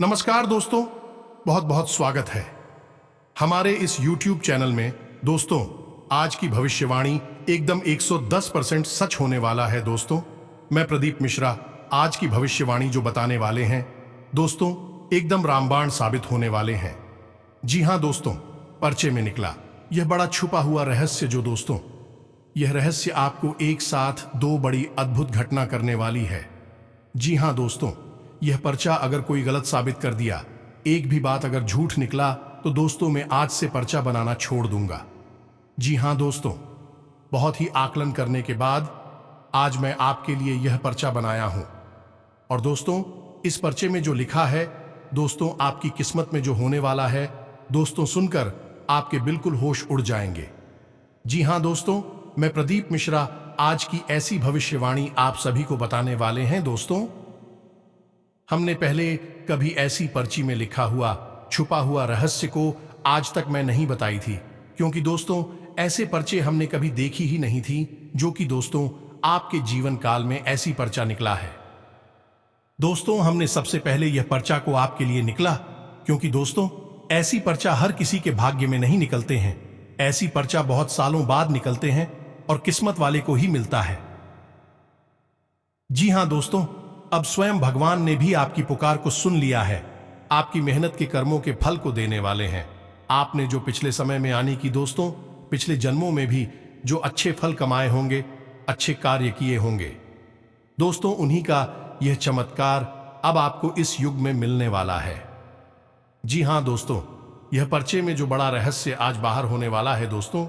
नमस्कार दोस्तों, बहुत बहुत स्वागत है हमारे इस YouTube चैनल में। दोस्तों, आज की भविष्यवाणी एकदम 110% सच होने वाला है। दोस्तों, मैं प्रदीप मिश्रा आज की भविष्यवाणी जो बताने वाले हैं दोस्तों, एकदम रामबाण साबित होने वाले हैं। जी हां दोस्तों, पर्चे में निकला यह बड़ा छुपा हुआ रहस्य जो दोस्तों, यह रहस्य आपको एक साथ दो बड़ी अद्भुत घटना करने वाली है। जी हां दोस्तों, यह पर्चा अगर कोई गलत साबित कर दिया, एक भी बात अगर झूठ निकला, तो दोस्तों मैं आज से पर्चा बनाना छोड़ दूंगा। जी हां दोस्तों, बहुत ही आकलन करने के बाद आज मैं आपके लिए यह पर्चा बनाया हूं। और दोस्तों, इस पर्चे में जो लिखा है दोस्तों, आपकी किस्मत में जो होने वाला है दोस्तों, सुनकर आपके बिल्कुल होश उड़ जाएंगे। जी हां दोस्तों, मैं प्रदीप मिश्रा आज की ऐसी भविष्यवाणी आप सभी को बताने वाले हैं। दोस्तों, हमने पहले कभी ऐसी पर्ची में लिखा हुआ छुपा हुआ रहस्य को आज तक मैं नहीं बताई थी, क्योंकि दोस्तों ऐसे पर्चे हमने कभी देखी ही नहीं थी, जो कि दोस्तों आपके जीवन काल में ऐसी पर्चा निकला है। दोस्तों, हमने सबसे पहले यह पर्चा को आपके लिए निकला, क्योंकि दोस्तों ऐसी पर्चा हर किसी के भाग्य में नहीं निकलते हैं। ऐसी पर्चा बहुत सालों बाद निकलते हैं और किस्मत वाले को ही मिलता है। जी हां दोस्तों, अब स्वयं भगवान ने भी आपकी पुकार को सुन लिया है। आपकी मेहनत के कर्मों के फल को देने वाले हैं। आपने जो पिछले समय में यानी कि दोस्तों पिछले जन्मों में भी जो अच्छे फल कमाए होंगे, अच्छे कार्य किए होंगे दोस्तों, उन्हीं का यह चमत्कार अब आपको इस युग में मिलने वाला है। जी हां दोस्तों, यह पर्चे में जो बड़ा रहस्य आज बाहर होने वाला है दोस्तों,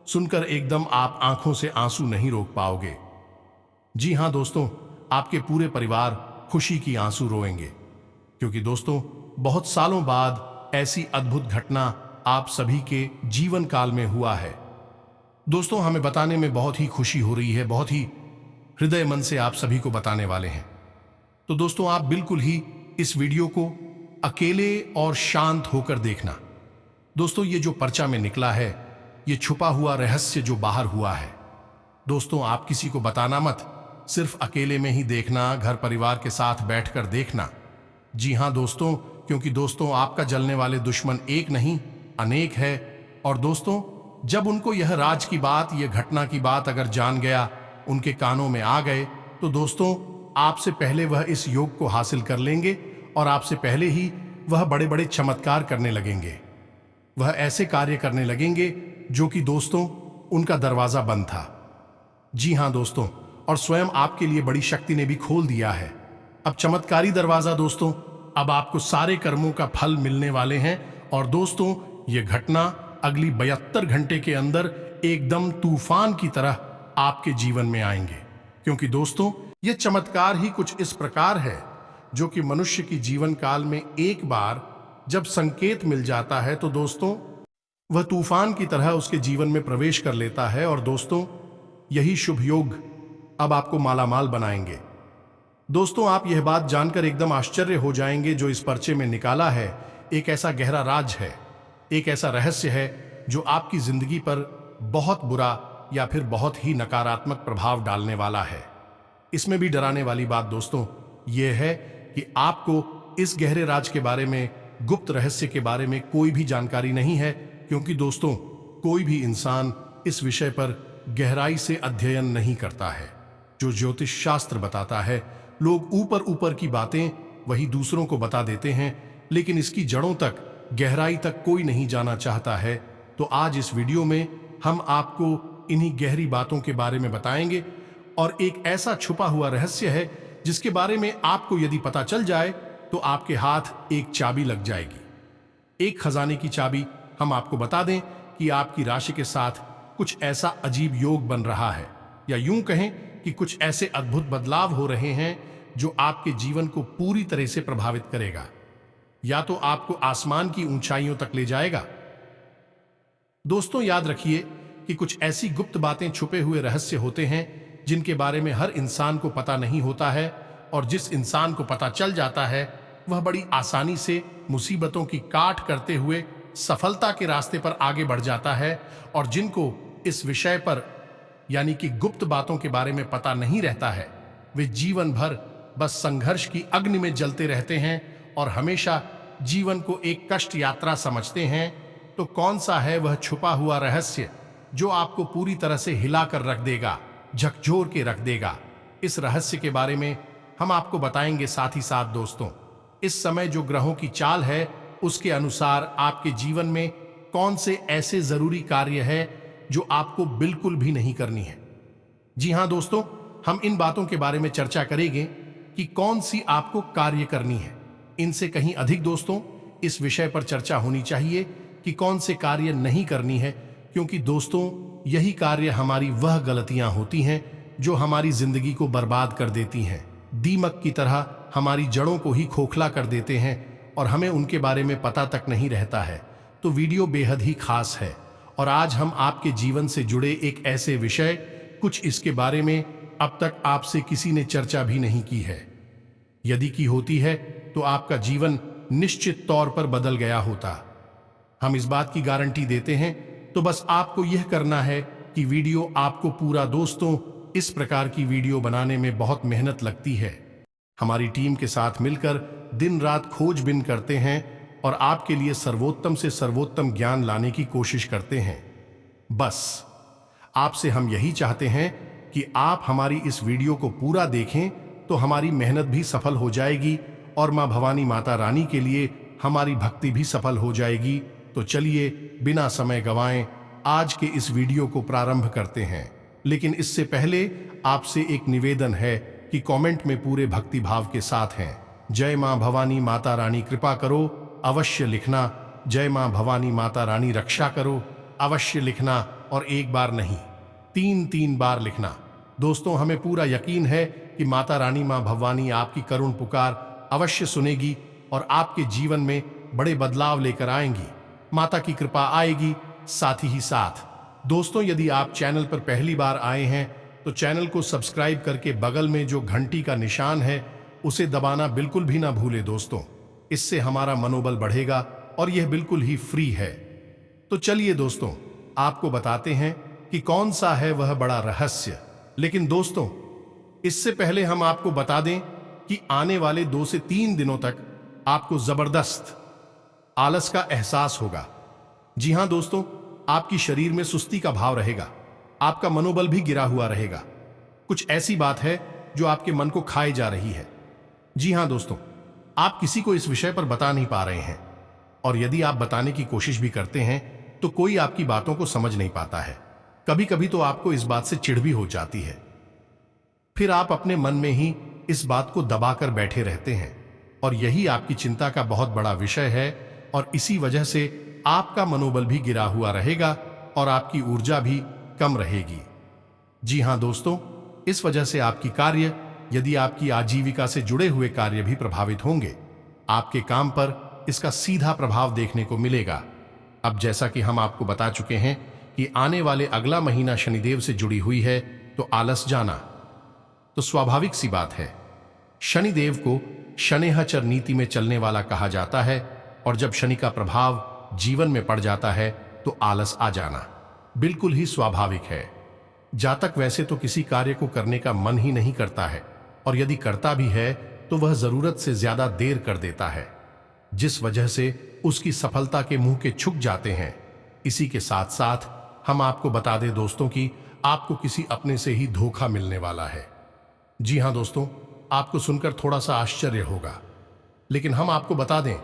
सुनकर एकदम आप आंखों से आंसू नहीं रोक पाओगे। जी हां दोस्तों, आपके पूरे परिवार खुशी की आंसू रोएंगे, क्योंकि दोस्तों बहुत सालों बाद ऐसी अद्भुत घटना आप सभी के जीवन काल में हुआ है। दोस्तों, हमें बताने में बहुत ही खुशी हो रही है, बहुत ही हृदय मन से आप सभी को बताने वाले हैं। तो दोस्तों, आप बिल्कुल ही इस वीडियो को अकेले और शांत होकर देखना। दोस्तों, ये जो पर्चा में निकला है, ये छुपा हुआ रहस्य जो बाहर हुआ है दोस्तों, आप किसी को बताना मत, सिर्फ अकेले में ही देखना, घर परिवार के साथ बैठकर देखना। जी हां दोस्तों, क्योंकि दोस्तों आपका जलने वाले दुश्मन एक नहीं अनेक है। और दोस्तों, जब उनको यह राज की बात, यह घटना की बात अगर जान गया, उनके कानों में आ गए, तो दोस्तों आपसे पहले वह इस योग को हासिल कर लेंगे और आपसे पहले ही वह बड़े बड़े चमत्कार करने लगेंगे। वह ऐसे कार्य करने लगेंगे जो कि दोस्तों उनका दरवाजा बंद था। जी हां दोस्तों, और स्वयं आपके लिए बड़ी शक्ति ने भी खोल दिया है अब चमत्कारी दरवाजा। दोस्तों, अब आपको सारे कर्मों का फल मिलने वाले हैं। और दोस्तों, यह घटना अगली 72 घंटे के अंदर एकदम तूफान की तरह आपके जीवन में आएंगे, क्योंकि दोस्तों यह चमत्कार ही कुछ इस प्रकार है जो कि मनुष्य की जीवन काल में एक बार जब संकेत मिल जाता है, तो दोस्तों वह तूफान की तरह उसके जीवन में प्रवेश कर लेता है। और दोस्तों, यही शुभ योग अब आपको मालामाल बनाएंगे। दोस्तों, आप यह बात जानकर एकदम आश्चर्य हो जाएंगे, जो इस पर्चे में निकाला है एक ऐसा गहरा राज है, एक ऐसा रहस्य है जो आपकी जिंदगी पर बहुत बुरा या फिर बहुत ही नकारात्मक प्रभाव डालने वाला है। इसमें भी डराने वाली बात दोस्तों यह है कि आपको इस गहरे राज के बारे में, गुप्त रहस्य के बारे में कोई भी जानकारी नहीं है, क्योंकि दोस्तों कोई भी इंसान इस विषय पर गहराई से अध्ययन नहीं करता है। जो ज्योतिष शास्त्र बताता है, लोग ऊपर ऊपर की बातें वही दूसरों को बता देते हैं, लेकिन इसकी जड़ों तक, गहराई तक कोई नहीं जाना चाहता है। तो आज इस वीडियो में हम आपको इन्हीं गहरी बातों के बारे में बताएंगे। और एक ऐसा छुपा हुआ रहस्य है जिसके बारे में आपको यदि पता चल जाए तो आपके हाथ एक चाबी लग जाएगी, एक खजाने की चाबी। हम आपको बता दें कि आपकी राशि के साथ कुछ ऐसा अजीब योग बन रहा है, या यूं कहें कि कुछ ऐसे अद्भुत बदलाव हो रहे हैं जो आपके जीवन को पूरी तरह से प्रभावित करेगा, या तो आपको आसमान की ऊंचाइयों तक ले जाएगा। दोस्तों, याद रखिए कि कुछ ऐसी गुप्त बातें, छुपे हुए रहस्य होते हैं जिनके बारे में हर इंसान को पता नहीं होता है, और जिस इंसान को पता चल जाता है वह बड़ी आसानी से मुसीबतों की काट करते हुए सफलता के रास्ते पर आगे बढ़ जाता है। और जिनको इस विषय पर यानी कि गुप्त बातों के बारे में पता नहीं रहता है, वे जीवन भर बस संघर्ष की अग्नि में जलते रहते हैं और हमेशा जीवन को एक कष्ट यात्रा समझते हैं, तो कौन सा है वह छुपा हुआ रहस्य जो आपको पूरी तरह से हिलाकर रख देगा, झकझोर के रख देगा। इस रहस्य के बारे में हम आपको बताएंगे। साथ ही साथ दोस्तों, इस समय जो ग्रहों की चाल है उसके अनुसार आपके जीवन में कौन से ऐसे जरूरी कार्य है जो आपको बिल्कुल भी नहीं करनी है। जी हां दोस्तों, हम इन बातों के बारे में चर्चा करेंगे कि कौन सी आपको कार्य करनी है। इनसे कहीं अधिक दोस्तों, इस विषय पर चर्चा होनी चाहिए कि कौन से कार्य नहीं करनी है, क्योंकि दोस्तों यही कार्य हमारी वह गलतियां होती हैं जो हमारी जिंदगी को बर्बाद कर देती हैं, दीमक की तरह हमारी जड़ों को ही खोखला कर देते हैं और हमें उनके बारे में पता तक नहीं रहता है। तो वीडियो बेहद ही खास है और आज हम आपके जीवन से जुड़े एक ऐसे विषय, कुछ इसके बारे में अब तक आपसे किसी ने चर्चा भी नहीं की है। यदि की होती है तो आपका जीवन निश्चित तौर पर बदल गया होता। हम इस बात की गारंटी देते हैं। तो बस आपको यह करना है कि वीडियो आपको पूरा दोस्तों, इस प्रकार की वीडियो बनाने में बहुत मेहनत लगती है। हमारी टीम के साथ मिलकर दिन रात खोजबीन करते हैं और आपके लिए सर्वोत्तम से सर्वोत्तम ज्ञान लाने की कोशिश करते हैं। बस आपसे हम यही चाहते हैं कि आप हमारी इस वीडियो को पूरा देखें तो हमारी मेहनत भी सफल हो जाएगी और मां भवानी माता रानी के लिए हमारी भक्ति भी सफल हो जाएगी। तो चलिए बिना समय गंवाएं आज के इस वीडियो को प्रारंभ करते हैं। लेकिन इससे पहले आपसे एक निवेदन है कि कमेंट में पूरे भक्ति भाव के साथ हैं जय मां भवानी माता रानी कृपा करो अवश्य लिखना, जय मां भवानी माता रानी रक्षा करो अवश्य लिखना, और एक बार नहीं 3 बार लिखना। दोस्तों हमें पूरा यकीन है कि माता रानी मां भवानी आपकी करुण पुकार अवश्य सुनेगी और आपके जीवन में बड़े बदलाव लेकर आएंगी। माता की कृपा आएगी। साथ ही साथ दोस्तों, यदि आप चैनल पर पहली बार आए हैं तो चैनल को सब्सक्राइब करके बगल में जो घंटी का निशान है उसे दबाना बिल्कुल भी ना भूले दोस्तों। इससे हमारा मनोबल बढ़ेगा और यह बिल्कुल ही फ्री है। तो चलिए दोस्तों, आपको बताते हैं कि कौन सा है वह बड़ा रहस्य। लेकिन दोस्तों, इससे पहले हम आपको बता दें कि आने वाले 2 से 3 दिनों तक आपको जबरदस्त आलस का एहसास होगा। जी हां दोस्तों, आपकी शरीर में सुस्ती का भाव रहेगा, आपका मनोबल भी गिरा हुआ रहेगा। कुछ ऐसी बात है जो आपके मन को खाए जा रही है। जी हां दोस्तों, आप किसी को इस विषय पर बता नहीं पा रहे हैं और यदि आप बताने की कोशिश भी करते हैं तो कोई आपकी बातों को समझ नहीं पाता है। कभी कभी तो आपको इस बात से चिढ़ भी हो जाती है। फिर आप अपने मन में ही इस बात को दबाकर बैठे रहते हैं और यही आपकी चिंता का बहुत बड़ा विषय है और इसी वजह से आपका मनोबल भी गिरा हुआ रहेगा और आपकी ऊर्जा भी कम रहेगी। जी हां दोस्तों, इस वजह से आपकी कार्य, यदि आपकी आजीविका से जुड़े हुए कार्य भी प्रभावित होंगे। आपके काम पर इसका सीधा प्रभाव देखने को मिलेगा। अब जैसा कि हम आपको बता चुके हैं कि आने वाले अगला महीना शनिदेव से जुड़ी हुई है, तो आलस जाना तो स्वाभाविक सी बात है। शनिदेव को शनेहचर नीति में चलने वाला कहा जाता है और जब शनि का प्रभाव जीवन में पड़ जाता है तो आलस आ जाना बिल्कुल ही स्वाभाविक है। जातक वैसे तो किसी कार्य को करने का मन ही नहीं करता है और यदि करता भी है तो वह जरूरत से ज्यादा देर कर देता है, जिस वजह से उसकी सफलता के मुंह के छुप जाते हैं। इसी के साथ साथ हम आपको बता दें दोस्तों कि आपको किसी अपने से ही धोखा मिलने वाला है। जी हां दोस्तों, आपको सुनकर थोड़ा सा आश्चर्य होगा, लेकिन हम आपको बता दें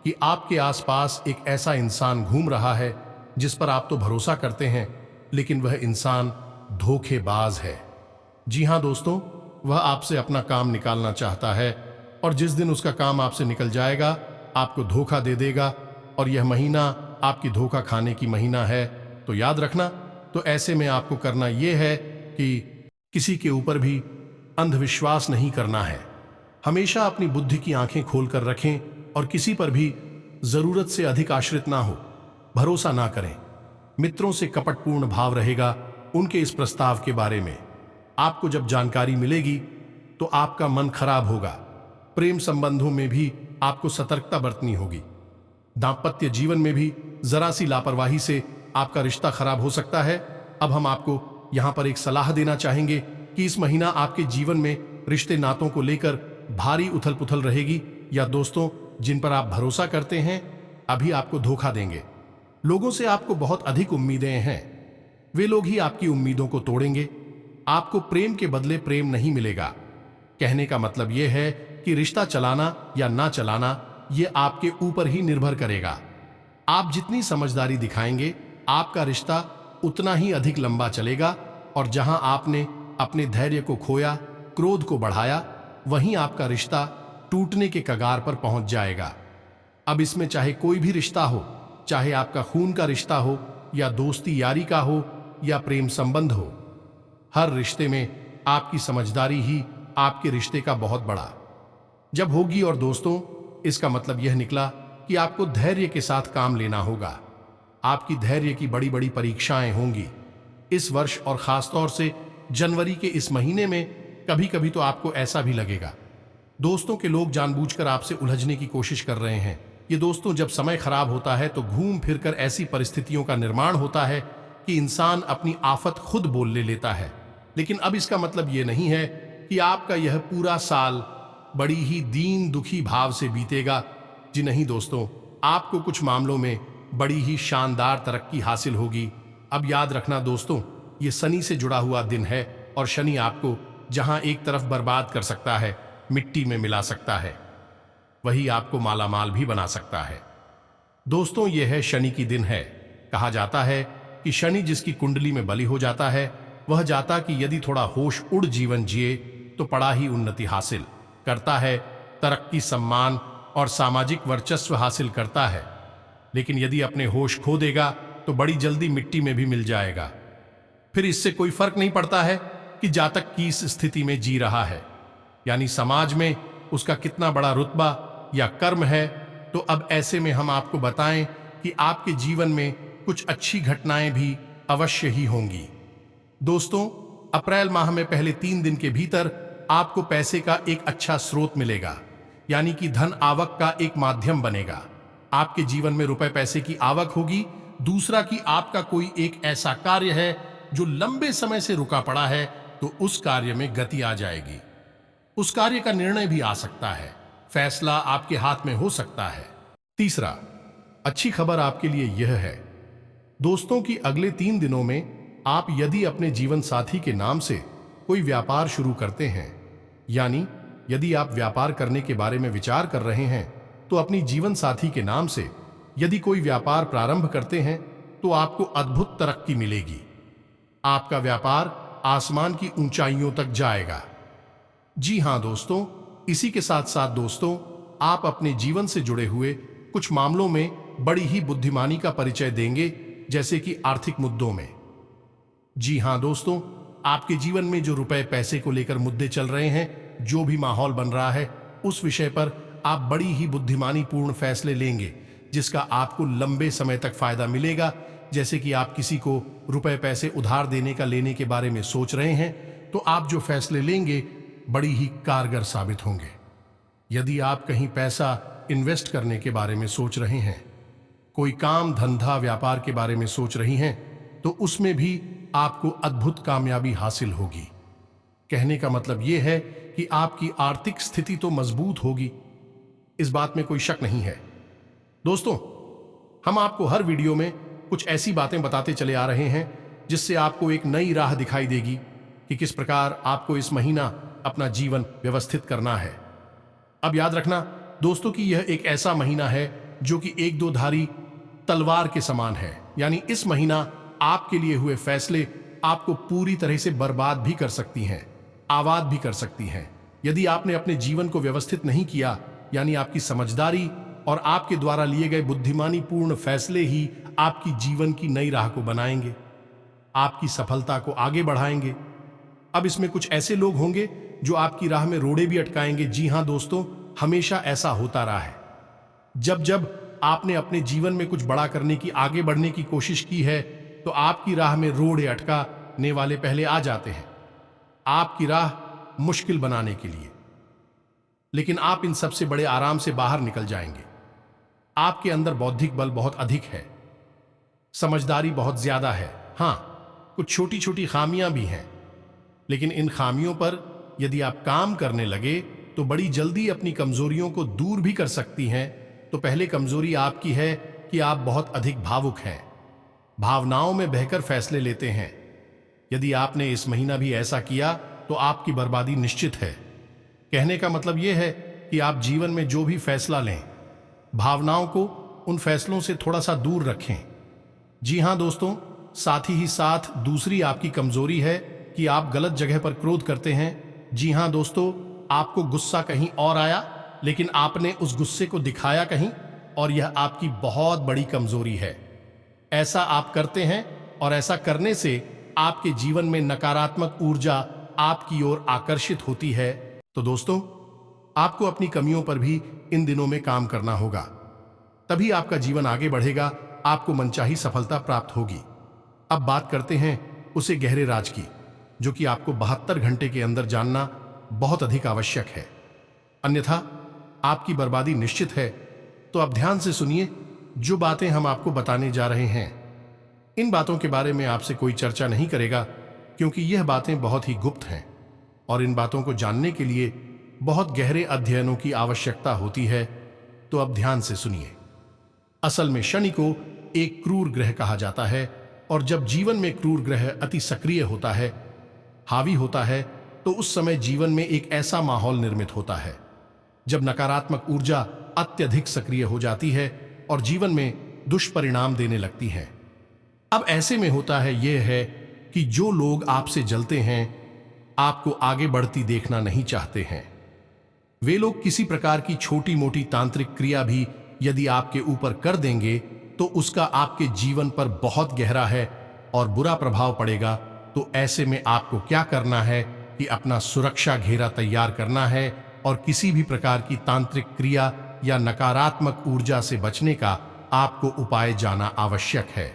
कि आपके आसपास एक ऐसा इंसान घूम रहा है जिस पर आप तो भरोसा करते हैं, लेकिन वह इंसान धोखेबाज है। जी हां दोस्तों, वह आपसे अपना काम निकालना चाहता है और जिस दिन उसका काम आपसे निकल जाएगा आपको धोखा दे देगा और यह महीना आपकी धोखा खाने की महीना है। तो याद रखना, तो ऐसे में आपको करना यह है कि किसी के ऊपर भी अंधविश्वास नहीं करना है। हमेशा अपनी बुद्धि की आंखें खोलकर रखें और किसी पर भी जरूरत से अधिक आश्रित ना हो, भरोसा ना करें। मित्रों से कपटपूर्ण भाव रहेगा उनके इस प्रस्ताव के बारे में। आपको जब जानकारी मिलेगी तो आपका मन खराब होगा। प्रेम संबंधों में भी आपको सतर्कता बरतनी होगी। दांपत्य जीवन में भी जरा सी लापरवाही से आपका रिश्ता खराब हो सकता है। अब हम आपको यहां पर एक सलाह देना चाहेंगे कि इस महीना आपके जीवन में रिश्ते नातों को लेकर भारी उथल पुथल रहेगी, या दोस्तों जिन पर आप भरोसा करते हैं अभी आपको धोखा देंगे। लोगों से आपको बहुत अधिक उम्मीदें हैं, वे लोग ही आपकी उम्मीदों को तोड़ेंगे। आपको प्रेम के बदले प्रेम नहीं मिलेगा। कहने का मतलब यह है कि रिश्ता चलाना या ना चलाना यह आपके ऊपर ही निर्भर करेगा। आप जितनी समझदारी दिखाएंगे आपका रिश्ता उतना ही अधिक लंबा चलेगा, और जहां आपने अपने धैर्य को खोया, क्रोध को बढ़ाया, वहीं आपका रिश्ता टूटने के कगार पर पहुंच जाएगा। अब इसमें चाहे कोई भी रिश्ता हो, चाहे आपका खून का रिश्ता हो या दोस्ती यारी का हो या प्रेम संबंध हो, हर रिश्ते में आपकी समझदारी ही आपके रिश्ते का बहुत बड़ा जब होगी। और दोस्तों, इसका मतलब यह निकला कि आपको धैर्य के साथ काम लेना होगा। आपकी धैर्य की बड़ी बड़ी परीक्षाएं होंगी इस वर्ष, और खासतौर से जनवरी के इस महीने में कभी कभी तो आपको ऐसा भी लगेगा दोस्तों के लोग जानबूझकर आपसे उलझने की कोशिश कर रहे हैं। ये दोस्तों, जब समय खराब होता है तो घूम फिरकर ऐसी परिस्थितियों का निर्माण होता है कि इंसान अपनी आफत खुद बोल ले लेता है। लेकिन अब इसका मतलब ये नहीं है कि आपका यह पूरा साल बड़ी ही दीन दुखी भाव से बीतेगा। जी नहीं दोस्तों, आपको कुछ मामलों में बड़ी ही शानदार तरक्की हासिल होगी। अब याद रखना दोस्तों, ये शनि से जुड़ा हुआ दिन है, और शनि आपको जहां एक तरफ बर्बाद कर सकता है, मिट्टी में मिला सकता है, वही आपको मालामाल भी बना सकता है। दोस्तों, यह है शनि की दिन है। कहा जाता है कि शनि जिसकी कुंडली में बलि हो जाता है, वह जाता कि यदि थोड़ा होश उड़ जीवन जिए तो बड़ा ही उन्नति हासिल करता है, तरक्की, सम्मान और सामाजिक वर्चस्व हासिल करता है। लेकिन यदि अपने होश खो देगा तो बड़ी जल्दी मिट्टी में भी मिल जाएगा। फिर इससे कोई फर्क नहीं पड़ता है कि जातक किस स्थिति में जी रहा है, यानी समाज में उसका कितना बड़ा रुतबा या कर्म है। तो अब ऐसे में हम आपको बताएं कि आपके जीवन में कुछ अच्छी घटनाएं भी अवश्य ही होंगी। दोस्तों, अप्रैल माह में पहले 3 दिन के भीतर आपको पैसे का एक अच्छा स्रोत मिलेगा, यानी कि धन आवक का एक माध्यम बनेगा। आपके जीवन में रुपए पैसे की आवक होगी। दूसरा कि आपका कोई एक ऐसा कार्य है जो लंबे समय से रुका पड़ा है, तो उस कार्य में गति आ जाएगी। उस कार्य का निर्णय भी आ सकता है, फैसला आपके हाथ में हो सकता है। तीसरा, अच्छी खबर आपके लिए यह है दोस्तों कि अगले 3 दिनों में आप यदि अपने जीवन साथी के नाम से कोई व्यापार शुरू करते हैं, यानी यदि आप व्यापार करने के बारे में विचार कर रहे हैं, तो अपनी जीवन साथी के नाम से यदि कोई व्यापार प्रारंभ करते हैं तो आपको अद्भुत तरक्की मिलेगी। आपका व्यापार आसमान की ऊंचाइयों तक जाएगा। जी हां दोस्तों, इसी के साथ साथ दोस्तों, आप अपने जीवन से जुड़े हुए कुछ मामलों में बड़ी ही बुद्धिमानी का परिचय देंगे, जैसे कि आर्थिक मुद्दों में। जी हां दोस्तों, आपके जीवन में जो रुपए पैसे को लेकर मुद्दे चल रहे हैं, जो भी माहौल बन रहा है, उस विषय पर आप बड़ी ही बुद्धिमानी पूर्ण फैसले लेंगे, जिसका आपको लंबे समय तक फायदा मिलेगा। जैसे कि आप किसी को रुपए पैसे उधार देने का लेने के बारे में सोच रहे हैं, तो आप जो फैसले लेंगे बड़ी ही कारगर साबित होंगे। यदि आप कहीं पैसा इन्वेस्ट करने के बारे में सोच रहे हैं, कोई काम धंधा व्यापार के बारे में सोच रही हैं, तो उसमें भी आपको अद्भुत कामयाबी हासिल होगी। कहने का मतलब यह है कि आपकी आर्थिक स्थिति तो मजबूत होगी, इस बात में कोई शक नहीं है। दोस्तों, हम आपको हर वीडियो में कुछ ऐसी बातें बताते चले आ रहे हैं जिससे आपको एक नई राह दिखाई देगी कि किस प्रकार आपको इस महीना अपना जीवन व्यवस्थित करना है। अब याद रखना दोस्तों कि यह एक ऐसा महीना है जो कि एक दो धारी तलवार के समान है, यानी इस महीना आपके लिए हुए फैसले आपको पूरी तरह से बर्बाद भी कर सकती हैं, आबाद भी कर सकती हैं। यदि आपने अपने जीवन को व्यवस्थित नहीं किया, यानी आपकी समझदारी और आपके द्वारा लिए गए बुद्धिमानी पूर्ण फैसले ही आपकी जीवन की नई राह को बनाएंगे, आपकी सफलता को आगे बढ़ाएंगे। अब इसमें कुछ ऐसे लोग होंगे जो आपकी राह में रोड़े भी अटकाएंगे। जी हां दोस्तों, हमेशा ऐसा होता रहा है। जब जब आपने अपने जीवन में कुछ बड़ा करने की, आगे बढ़ने की कोशिश की है, तो आपकी राह में रोड़े अटकाने वाले पहले आ जाते हैं, आपकी राह मुश्किल बनाने के लिए। लेकिन आप इन सबसे बड़े आराम से बाहर निकल जाएंगे। आपके अंदर बौद्धिक बल बहुत अधिक है, समझदारी बहुत ज्यादा है। हां, कुछ छोटी छोटी खामियां भी हैं, लेकिन इन खामियों पर यदि आप काम करने लगे तो बड़ी जल्दी अपनी कमजोरियों को दूर भी कर सकती हैं। तो पहले कमजोरी आपकी है कि आप बहुत अधिक भावुक हैं, भावनाओं में बहकर फैसले लेते हैं। यदि आपने इस महीना भी ऐसा किया तो आपकी बर्बादी निश्चित है। कहने का मतलब यह है कि आप जीवन में जो भी फैसला लें, भावनाओं को उन फैसलों से थोड़ा सा दूर रखें। जी हां दोस्तों, साथ ही साथ दूसरी आपकी कमजोरी है कि आप गलत जगह पर क्रोध करते हैं। जी हां दोस्तों, आपको गुस्सा कहीं और आया लेकिन आपने उस गुस्से को दिखाया कहीं, और यह आपकी बहुत बड़ी कमजोरी है। ऐसा आप करते हैं और ऐसा करने से आपके जीवन में नकारात्मक ऊर्जा आपकी ओर आकर्षित होती है। तो दोस्तों, आपको अपनी कमियों पर भी इन दिनों में काम करना होगा, तभी आपका जीवन आगे बढ़ेगा, आपको मनचाही सफलता प्राप्त होगी। अब बात करते हैं उसे गहरे राज की, जो कि आपको 72 घंटे के अंदर जानना बहुत अधिक आवश्यक है, अन्यथा आपकी बर्बादी निश्चित है। तो अब ध्यान से सुनिए, जो बातें हम आपको बताने जा रहे हैं, इन बातों के बारे में आपसे कोई चर्चा नहीं करेगा, क्योंकि यह बातें बहुत ही गुप्त हैं और इन बातों को जानने के लिए बहुत गहरे अध्ययनों की आवश्यकता होती है। तो अब ध्यान से सुनिए। असल में शनि को एक क्रूर ग्रह कहा जाता है, और जब जीवन में क्रूर ग्रह अति सक्रिय होता है, हावी होता है, तो उस समय जीवन में एक ऐसा माहौल निर्मित होता है जब नकारात्मक ऊर्जा अत्यधिक सक्रिय हो जाती है और जीवन में दुष्परिणाम देने लगती है। अब ऐसे में होता है यह है कि जो लोग आपसे जलते हैं, आपको आगे बढ़ती देखना नहीं चाहते हैं। वे लोग किसी प्रकार की छोटी मोटी तांत्रिक क्रिया भी यदि आपके ऊपर कर देंगे तो उसका आपके जीवन पर बहुत गहरा है और बुरा प्रभाव पड़ेगा। तो ऐसे में आपको क्या करना है कि अपना सुरक्षा घेरा तैयार करना है और किसी भी प्रकार की तांत्रिक क्रिया या नकारात्मक ऊर्जा से बचने का आपको उपाय जाना आवश्यक है।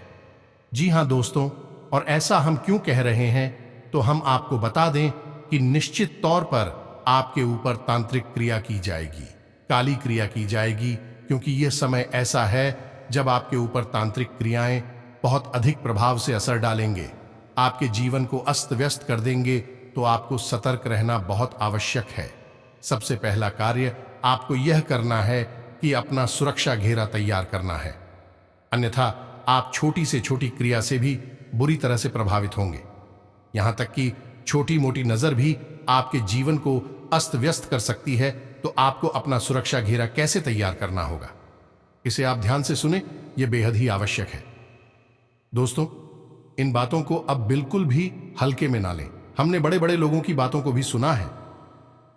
जी हां दोस्तों, और ऐसा हम क्यों कह रहे हैं, तो हम आपको बता दें कि निश्चित तौर पर आपके ऊपर तांत्रिक क्रिया की जाएगी, काली क्रिया की जाएगी, क्योंकि यह समय ऐसा है जब आपके ऊपर तांत्रिक क्रियाएं बहुत अधिक प्रभाव से असर डालेंगे, आपके जीवन को अस्त व्यस्त कर देंगे। तो आपको सतर्क रहना बहुत आवश्यक है। सबसे पहला कार्य आपको यह करना है कि अपना सुरक्षा घेरा तैयार करना है, अन्यथा आप छोटी से छोटी क्रिया से भी बुरी तरह से प्रभावित होंगे। यहां तक कि छोटी मोटी नजर भी आपके जीवन को अस्त व्यस्त कर सकती है। तो आपको अपना सुरक्षा घेरा कैसे तैयार करना होगा, इसे आप ध्यान से सुने, यह बेहद ही आवश्यक है। दोस्तों, इन बातों को अब बिल्कुल भी हल्के में ना लें। हमने बड़े बड़े लोगों की बातों को भी सुना है,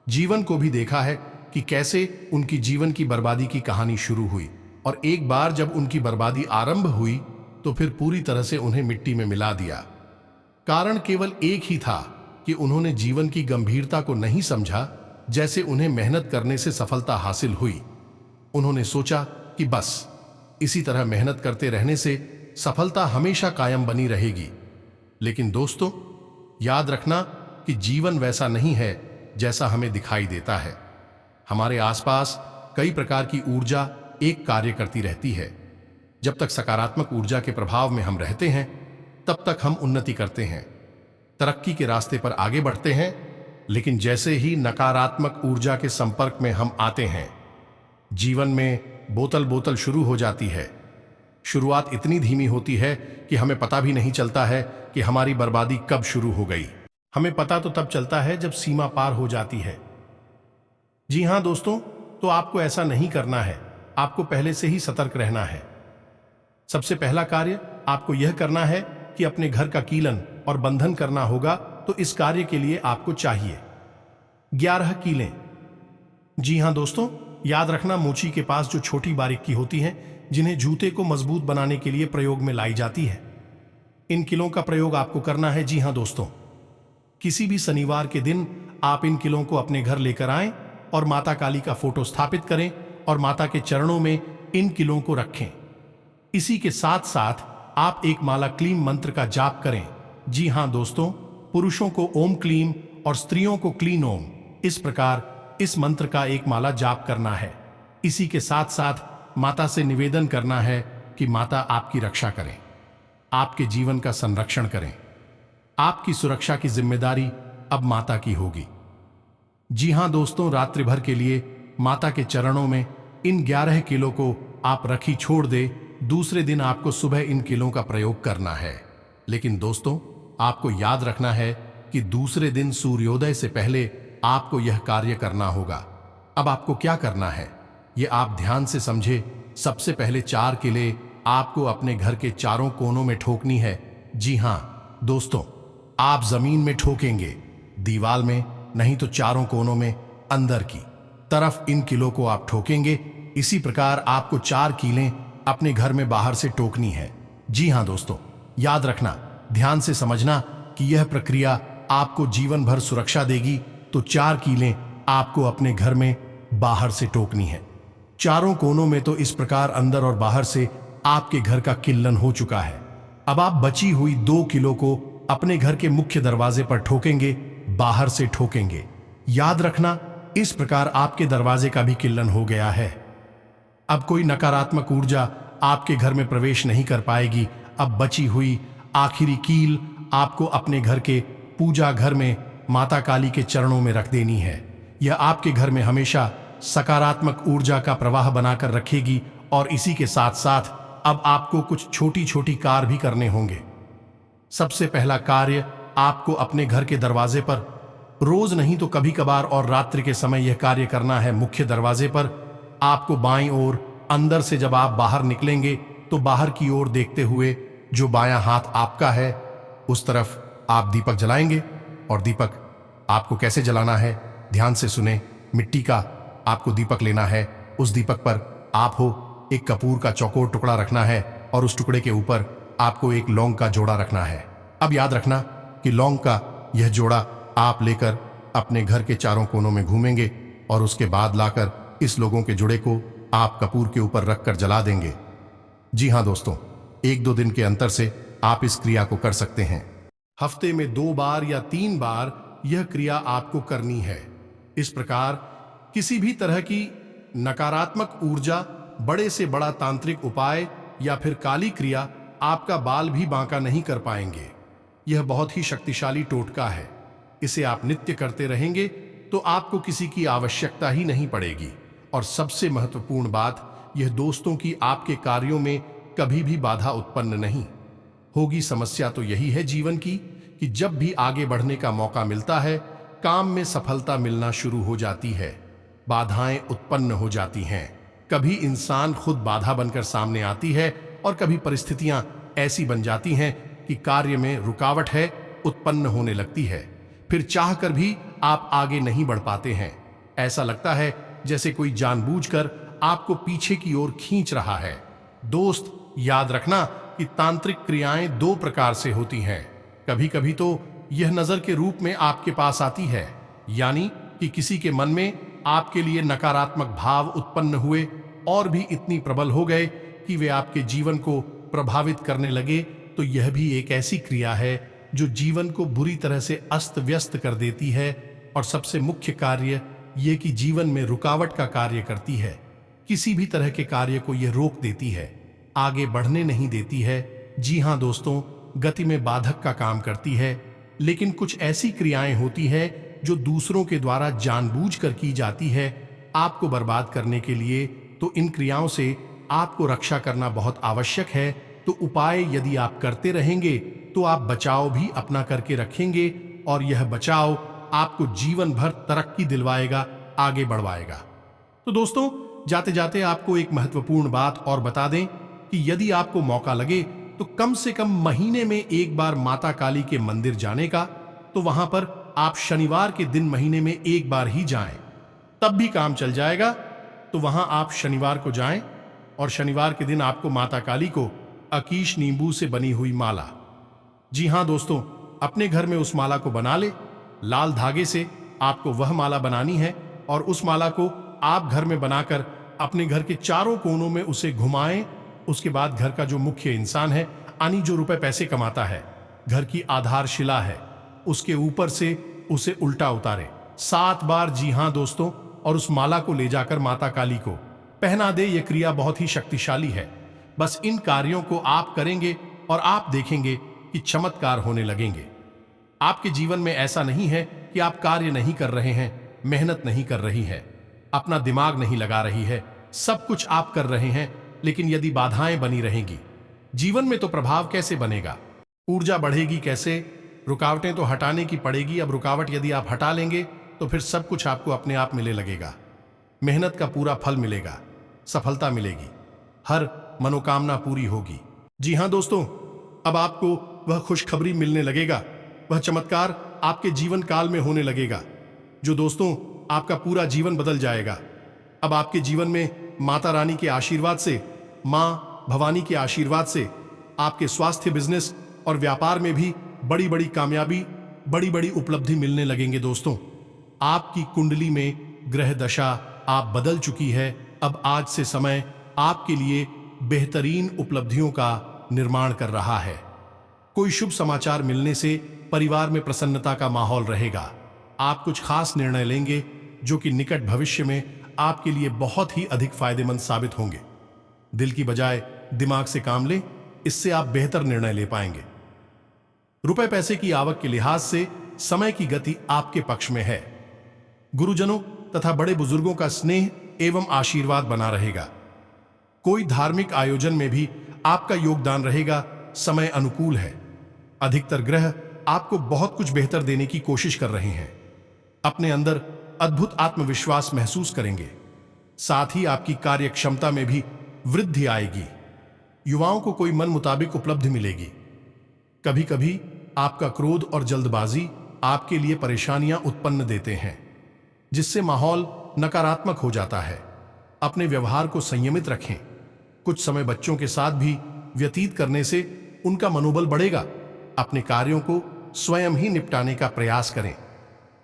जीवन को भी देखा है कि कैसे उनकी जीवन की बर्बादी की कहानी शुरू हुई, और एक बार जब उनकी बर्बादी आरंभ हुई तो फिर पूरी तरह से उन्हें मिट्टी में मिला दिया। कारण केवल एक ही था कि उन्होंने जीवन की गंभीरता को नहीं समझा। जैसे उन्हें मेहनत करने से सफलता हासिल हुई, उन्होंने सोचा कि बस इसी तरह मेहनत करते रहने से सफलता हमेशा कायम बनी रहेगी। लेकिन दोस्तों, याद रखना कि जीवन वैसा नहीं है जैसा हमें दिखाई देता है। हमारे आसपास कई प्रकार की ऊर्जा एक कार्य करती रहती है। जब तक सकारात्मक ऊर्जा के प्रभाव में हम रहते हैं, तब तक हम उन्नति करते हैं, तरक्की के रास्ते पर आगे बढ़ते हैं। लेकिन जैसे ही नकारात्मक ऊर्जा के संपर्क में हम आते हैं, जीवन में बोतल बोतल शुरू हो जाती है। शुरुआत इतनी धीमी होती है कि हमें पता भी नहीं चलता है कि हमारी बर्बादी कब शुरू हो गई। हमें पता तो तब चलता है जब सीमा पार हो जाती है। जी हां दोस्तों, तो आपको ऐसा नहीं करना है, आपको पहले से ही सतर्क रहना है। सबसे पहला कार्य आपको यह करना है कि अपने घर का कीलन और बंधन करना होगा। तो इस कार्य के लिए आपको चाहिए 11 कीलें। जी हां दोस्तों, याद रखना, मोची के पास जो छोटी बारीकी होती हैं, जिन्हें जूते को मजबूत बनाने के लिए प्रयोग में लाई जाती है, इन किलों का प्रयोग आपको करना है। जी हां दोस्तों, किसी भी शनिवार के दिन आप इन किलों को अपने घर लेकर आएं और माता काली का फोटो स्थापित करें और माता के चरणों में इन किलों को रखें। इसी के साथ साथ आप एक माला क्लीम मंत्र का जाप करें। जी हां दोस्तों, पुरुषों को ओम क्लीम और स्त्रियों को क्लीन ओम, इस प्रकार इस मंत्र का एक माला जाप करना है। इसी के साथ साथ माता से निवेदन करना है कि माता आपकी रक्षा करें, आपके जीवन का संरक्षण करें। आपकी सुरक्षा की जिम्मेदारी अब माता की होगी। जी हाँ दोस्तों, रात्रि भर के लिए माता के चरणों में इन 11 किलो को आप रखी छोड़ दे। दूसरे दिन आपको सुबह इन किलों का प्रयोग करना है। लेकिन दोस्तों, आपको याद रखना है कि दूसरे दिन सूर्योदय से पहले आपको यह कार्य करना होगा। अब आपको क्या करना है, ये आप ध्यान से समझे। सबसे पहले 4 किले आपको अपने घर के चारों कोनों में ठोकनी है। जी हाँ दोस्तों, आप जमीन में ठोकेंगे, दीवार में नहीं तो चारों कोनों में अंदर की तरफ इन किलों को आप ठोकेंगे। इसी प्रकार आपको 4 कीलें अपने घर में बाहर से ठोकनी है। जी हाँ दोस्तों, याद रखना, ध्यान से समझना कि यह प्रक्रिया आपको जीवन भर सुरक्षा देगी। तो 4 कीलें आपको अपने घर में बाहर से ठोकनी है, चारों कोनों में। तो इस प्रकार अंदर और बाहर से आपके घर का किल्लन हो चुका है। अब आप बची हुई 2 किलो को अपने घर के मुख्य दरवाजे पर ठोकेंगे, बाहर से ठोकेंगे। याद रखना, इस प्रकार आपके दरवाजे का भी किल्लन हो गया है। अब कोई नकारात्मक ऊर्जा आपके घर में प्रवेश नहीं कर पाएगी। अब बची हुई आखिरी कील आपको अपने घर के पूजा घर में माता काली के चरणों में रख देनी है। यह आपके घर में हमेशा सकारात्मक ऊर्जा का प्रवाह बनाकर रखेगी। और इसी के साथ साथ अब आपको कुछ छोटी छोटी कार्य भी करने होंगे। सबसे पहला कार्य, आपको अपने घर के दरवाजे पर रोज नहीं तो कभी कभार और रात्रि के समय यह कार्य करना है। मुख्य दरवाजे पर आपको बाईं ओर अंदर से जब आप बाहर निकलेंगे तो बाहर की ओर देखते हुए जो बायां हाथ आपका है उस तरफ आप दीपक जलाएंगे। और दीपक आपको कैसे जलाना है, ध्यान से सुने। मिट्टी का आपको दीपक लेना है। उस दीपक पर आप हो एक कपूर का चौकोर टुकड़ा रखना है और उस टुकड़े के ऊपर आपको एक लौंग का जोड़ा रखना है। अब याद रखना कि लौंग का यह जोड़ा आप लेकर अपने घर के चारों कोनों में घूमेंगे और उसके बाद लाकर इस लोगों के जोड़े को आप कपूर के ऊपर रखकर जला देंगे। जी हाँ दोस्तों, 1-2 दिन के अंतर से आप इस क्रिया को कर सकते हैं। हफ्ते में 2 बार या 3 बार यह क्रिया आपको करनी है। इस प्रकार किसी भी तरह की नकारात्मक ऊर्जा, बड़े से बड़ा तांत्रिक उपाय या फिर काली क्रिया आपका बाल भी बांका नहीं कर पाएंगे। यह बहुत ही शक्तिशाली टोटका है। इसे आप नित्य करते रहेंगे तो आपको किसी की आवश्यकता ही नहीं पड़ेगी। और सबसे महत्वपूर्ण बात यह दोस्तों की आपके कार्यों में कभी भी बाधा उत्पन्न नहीं होगी। समस्या तो यही है जीवन की कि जब भी आगे बढ़ने का मौका मिलता है, काम में सफलता मिलना शुरू हो जाती है, बाधाएं उत्पन्न हो जाती हैं। कभी इंसान खुद बाधा बनकर सामने आती है और कभी परिस्थितियां ऐसी बन जाती हैं कि कार्य में रुकावट है उत्पन्न होने लगती है। फिर चाहकर भी आप आगे नहीं बढ़ पाते हैं। ऐसा लगता है जैसे कोई जानबूझकर आपको पीछे की ओर खींच रहा है। दोस्त, याद रखना कि तांत्रिक क्रियाएं 2 प्रकार से होती हैं। कभी कभी तो यह नजर के रूप में आपके पास आती है, यानी कि किसी के मन में आपके लिए नकारात्मक भाव उत्पन्न हुए और भी इतनी प्रबल हो गए कि वे आपके जीवन को प्रभावित करने लगे। तो यह भी एक ऐसी क्रिया है जो जीवन को बुरी तरह से अस्त व्यस्त कर देती है। और सबसे मुख्य कार्य यह कि जीवन में रुकावट का कार्य करती है। किसी भी तरह के कार्य को यह रोक देती है, आगे बढ़ने नहीं देती है। जी हाँ दोस्तों, गति में बाधक का काम करती है। लेकिन कुछ ऐसी क्रियाएं होती है जो दूसरों के द्वारा जानबूझकर की जाती है आपको बर्बाद करने के लिए। तो इन क्रियाओं से आपको रक्षा करना बहुत आवश्यक है। तो उपाय यदि आप करते रहेंगे तो आप बचाव भी अपना करके रखेंगे और यह बचाव आपको जीवन भर तरक्की दिलवाएगा, आगे बढ़वाएगा। तो दोस्तों, जाते जाते आपको एक महत्वपूर्ण बात और बता दें कि यदि आपको मौका लगे तो कम से कम महीने में 1 बार माता काली के मंदिर जाने का, तो वहां पर आप शनिवार के दिन महीने में 1 बार ही जाएं, तब भी काम चल जाएगा। तो वहां आप शनिवार को जाएं और शनिवार के दिन आपको माता काली को अकीश नींबू से बनी हुई माला, जी हां दोस्तों, अपने घर में उस माला को बना ले। लाल धागे से आपको वह माला बनानी है और उस माला को आप घर में बनाकर अपने घर के चारों कोनों में उसे घुमाएं। उसके बाद घर का जो मुख्य इंसान है, यानी जो रुपए पैसे कमाता है, घर की आधारशिला है, उसके ऊपर से उसे उल्टा उतारे 7 बार। जी हां दोस्तों, और उस माला को ले जाकर माता काली को पहना दे। यह क्रिया बहुत ही शक्तिशाली है। बस इन कार्यों को आप करेंगे और आप देखेंगे कि चमत्कार होने लगेंगे। आपके जीवन में ऐसा नहीं है कि आप कार्य नहीं कर रहे हैं, मेहनत नहीं कर रही है, अपना दिमाग नहीं लगा रही है। सब कुछ आप कर रहे हैं, लेकिन यदि बाधाएं बनी रहेंगी, जीवन में तो प्रभाव कैसे बनेगा? ऊर्जा बढ़ेगी कैसे? रुकावटें तो हटाने की पड़ेगी। अब रुकावट यदि आप हटा लेंगे तो फिर सब कुछ आपको अपने आप मिलने लगेगा। मेहनत का पूरा फल मिलेगा, सफलता मिलेगी, हर मनोकामना पूरी होगी। जी हां दोस्तों, अब आपको वह खुशखबरी मिलने लगेगा, वह चमत्कार आपके जीवन काल में होने लगेगा, जो दोस्तों आपका पूरा जीवन बदल जाएगा। अब आपके जीवन में माता रानी के आशीर्वाद से, मां भवानी के आशीर्वाद से आपके स्वास्थ्य, बिजनेस और व्यापार में भी बड़ी बड़ी कामयाबी, बड़ी बड़ी उपलब्धि मिलने लगेंगे। दोस्तों, आपकी कुंडली में ग्रह दशा आप बदल चुकी है। अब आज से समय आपके लिए बेहतरीन उपलब्धियों का निर्माण कर रहा है। कोई शुभ समाचार मिलने से परिवार में प्रसन्नता का माहौल रहेगा। आप कुछ खास निर्णय लेंगे जो कि निकट भविष्य में आपके लिए बहुत ही अधिक फायदेमंद साबित होंगे। दिल की बजाय दिमाग से काम लें, इससे आप बेहतर निर्णय ले पाएंगे। रुपए पैसे की आवक के लिहाज से समय की गति आपके पक्ष में है। गुरुजनों तथा बड़े बुजुर्गों का स्नेह एवं आशीर्वाद बना रहेगा। कोई धार्मिक आयोजन में भी आपका योगदान रहेगा। समय अनुकूल है। अधिकतर ग्रह आपको बहुत कुछ बेहतर देने की कोशिश कर रहे हैं। अपने अंदर अद्भुत आत्मविश्वास महसूस करेंगे। साथ ही आपकी कार्य क्षमता में भी वृद्धि आएगी। युवाओं को कोई मन मुताबिक उपलब्धि मिलेगी। कभी कभी आपका क्रोध और जल्दबाजी आपके लिए परेशानियां उत्पन्न देते हैं, जिससे माहौल नकारात्मक हो जाता है। अपने व्यवहार को संयमित रखें। कुछ समय बच्चों के साथ भी व्यतीत करने से उनका मनोबल बढ़ेगा। अपने कार्यों को स्वयं ही निपटाने का प्रयास करें।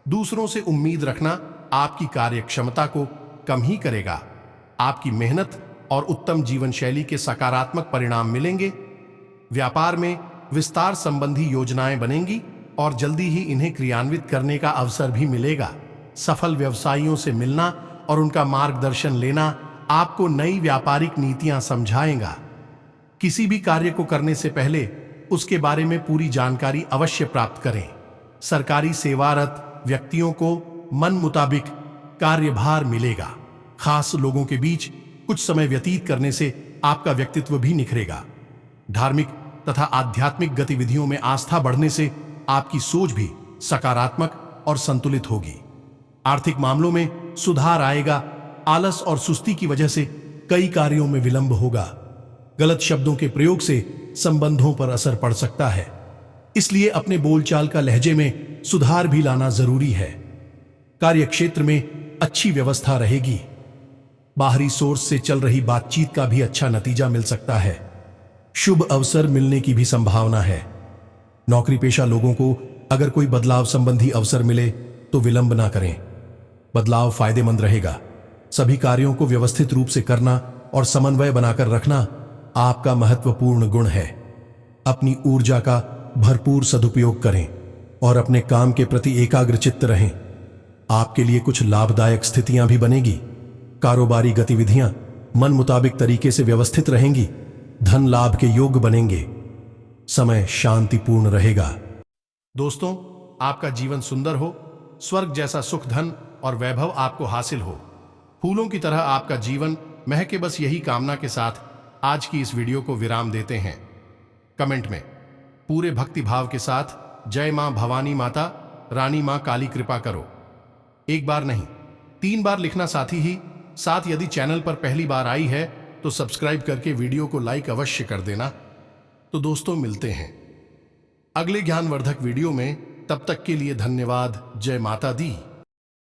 दूसरों से उम्मीद रखना आपकी कार्य क्षमता को कम ही करेगा। आपकी मेहनत और उत्तम जीवन शैली के सकारात्मक परिणाम मिलेंगे। व्यापार में विस्तार संबंधी योजनाएं बनेंगी और जल्दी ही इन्हें क्रियान्वित करने का अवसर भी मिलेगा। सफल व्यवसायियों से मिलना और उनका मार्गदर्शन लेना आपको नई व्यापारिक नीतियां समझाएगा। किसी भी कार्य को करने से पहले उसके बारे में पूरी जानकारी अवश्य प्राप्त करें। सरकारी सेवारत व्यक्तियों को मन मुताबिक कार्यभार मिलेगा। खास लोगों के बीच कुछ समय व्यतीत करने से आपका व्यक्तित्व भी निखरेगा। धार्मिक तथा आध्यात्मिक गतिविधियों में आस्था बढ़ने से आपकी सोच भी सकारात्मक और संतुलित होगी। आर्थिक मामलों में सुधार आएगा। आलस और सुस्ती की वजह से कई कार्यों में विलंब होगा। गलत शब्दों के प्रयोग से संबंधों पर असर पड़ सकता है, इसलिए अपने बोलचाल का लहजे में सुधार भी लाना जरूरी है। कार्यक्षेत्र में अच्छी व्यवस्था रहेगी। बाहरी सोर्स से चल रही बातचीत का भी अच्छा नतीजा मिल सकता है। शुभ अवसर मिलने की भी संभावना है। नौकरी पेशा लोगों को अगर कोई बदलाव संबंधी अवसर मिले तो विलंब ना करें। बदलाव फायदेमंद रहेगा। सभी कार्यों को व्यवस्थित रूप से करना और समन्वय बनाकर रखना आपका महत्वपूर्ण गुण है। अपनी ऊर्जा का भरपूर सदुपयोग करें और अपने काम के प्रति एकाग्रचित्त रहें। आपके लिए कुछ लाभदायक स्थितियां भी बनेगी। कारोबारी गतिविधियां मन मुताबिक तरीके से व्यवस्थित रहेंगी। धन लाभ के योग बनेंगे। समय शांतिपूर्ण रहेगा। दोस्तों, आपका जीवन सुंदर हो, स्वर्ग जैसा सुख, धन और वैभव आपको हासिल हो, फूलों की तरह आपका जीवन महके, बस यही कामना के साथ आज की इस वीडियो को विराम देते हैं। कमेंट में पूरे भक्ति भाव के साथ जय मां भवानी माता रानी मां काली कृपा करो। एक बार नहीं, 3 बार लिखना साथ यदि चैनल पर पहली बार आई है तो सब्सक्राइब करके वीडियो को लाइक अवश्य कर देना। तो दोस्तों, मिलते हैं अगले ज्ञानवर्धक वीडियो में। तब तक के लिए धन्यवाद। जय माता दी।